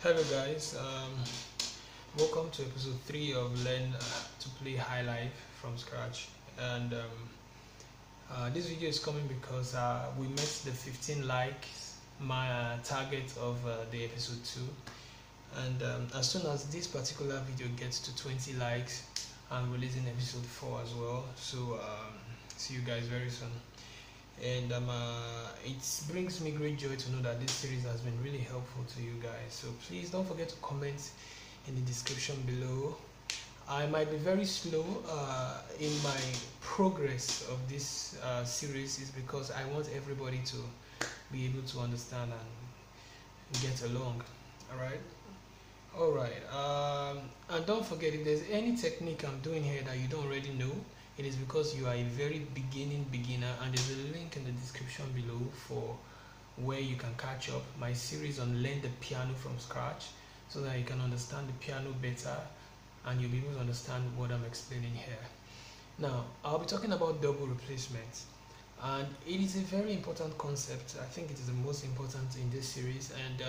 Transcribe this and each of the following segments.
Hello guys, welcome to episode 3 of Learn to Play Highlife from scratch. And this video is coming because we met the 15 likes, my target of the episode 2. And as soon as this particular video gets to 20 likes, I'm releasing episode 4 as well. So see you guys very soon. And it brings me great joy to know that this series has been really helpful to you guys. So please don't forget to comment in the description below. I might be very slow in my progress of this series, is because I want everybody to be able to understand and get along. Alright, and don't forget, if there's any technique I'm doing here that you don't already know, it is because you are a very beginner, and there's a link in the description below for where you can catch up my series on learn the piano from scratch, so that you can understand the piano better and you'll be able to understand what I'm explaining here. Now, I'll be talking about double replacement, and it is a very important concept. I think it is the most important in this series, and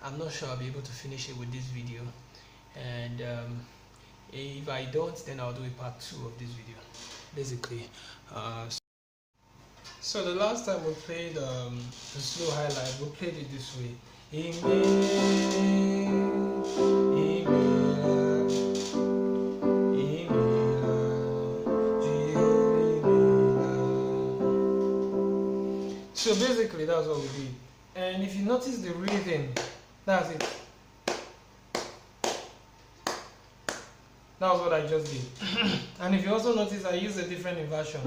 I'm not sure I'll be able to finish it with this video, and if I don't, then I'll do a part 2 of this video, basically. So the last time we played the slow highlight, we played it this way. So basically that's what we did. And if you notice the rhythm, that's it. That was what I just did. And if you also notice, I used a different inversion.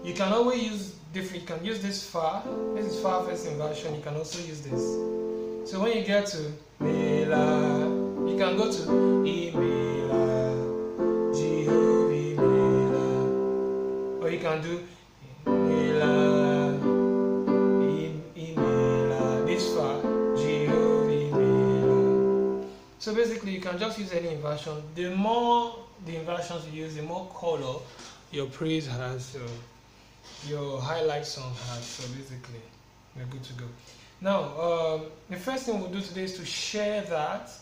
You can always use different. You can use this fa. This is fa first inversion. You can also use this. So when you get to mi la, you can go to e mi la, g o v mi la, or you can do mi la, e mi la. This fa, g o v mi la. So basically, you can just use any inversion. The more the inversions you use, the more color your praise has, so your highlight song has. So basically, we're good to go. Now, the first thing we'll do today is to share that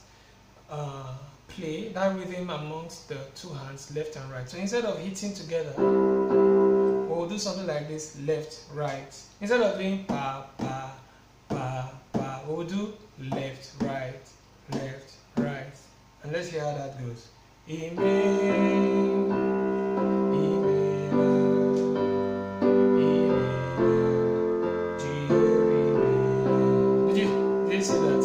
that rhythm amongst the two hands, left and right. So instead of hitting together, we'll do something like this: left, right. Instead of doing pa pa pa pa, we'll do left, right, left, right. And let's hear how that goes. Did you see that?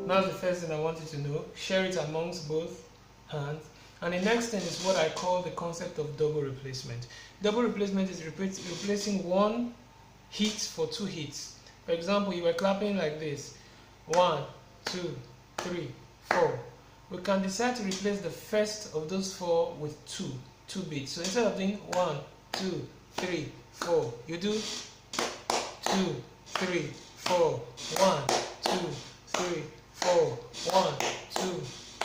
That's the first thing I want you to know. Share it amongst both hands. And the next thing is what I call the concept of double replacement. Double replacement is replacing one hit for two hits. For example, you were clapping like this: 1, 2, 3, 4. We can decide to replace the first of those 4 with two beats. So instead of doing 1, 2, 3, 4, you do 2, 3, 4, 1, 2, 3, 4, 1, 2.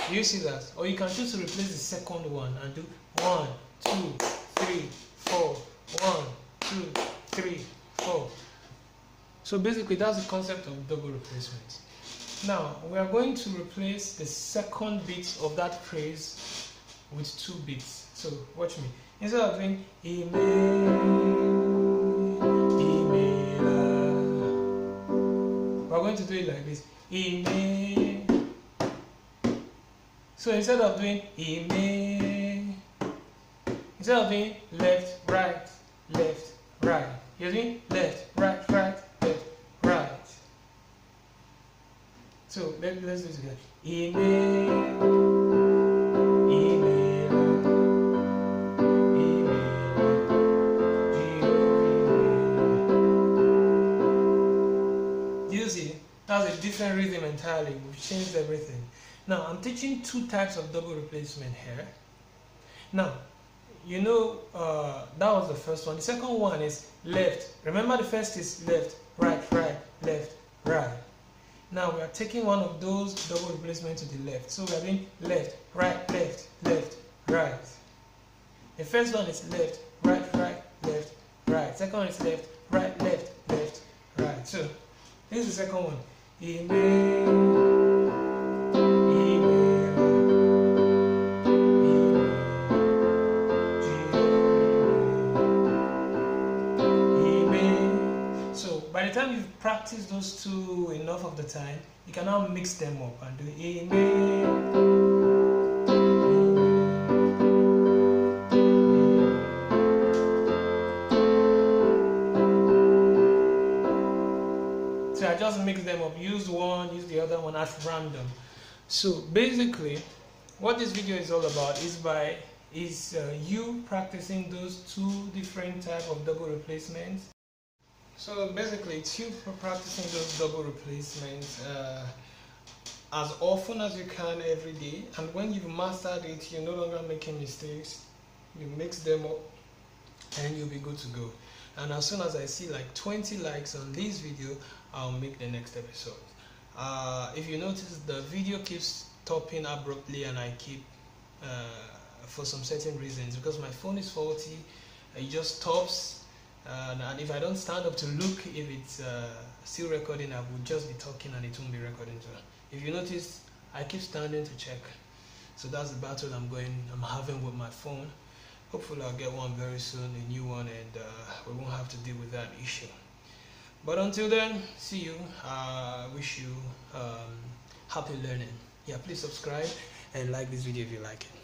Do you see that? Or you can choose to replace the second one and do 1, 2, 3, 4, 1, 2, 3, 4. So basically, that's the concept of double replacement. Now, we are going to replace the second beat of that phrase with 2 beats. So watch me. Instead of doing we're going to do it like this. So instead of doing instead of doing left, right, you're doing left, right, left, right. So let's do it together. Do you see? That's a different rhythm entirely. We've changed everything. Now, I'm teaching 2 types of double replacement here. Now, you know, that was the first one. The second one is left. Remember, the first is left, right, left, right. Now we are taking one of those double replacement to the left. So we are doing left, right, left, first one is left, right, right, left, right. Second one is left, right, left, left, right. So this is the second one. So by the time you've practiced those two enough of the time, you can now mix them up and do So I just mix them up, use one, use the other one at random. So basically, what this video is all about is you practicing those two different type of double replacements. So basically, it's you practicing those double replacements as often as you can every day, and when you've mastered it, you're no longer making mistakes. You mix them up and you'll be good to go. And as soon as I see like 20 likes on this video, I'll make the next episode. If you notice, the video keeps stopping abruptly, and I keep for some certain reasons, because my phone is faulty. It just stops, and if I don't stand up to look if it's still recording, I would just be talking and it won't be recording. So if you notice, I keep standing to check. So that's the battle I'm having with my phone. Hopefully I'll get one very soon, a new one, and we won't have to deal with that issue. But until then, see you. Wish you happy learning. Yeah, please subscribe and like this video if you like it.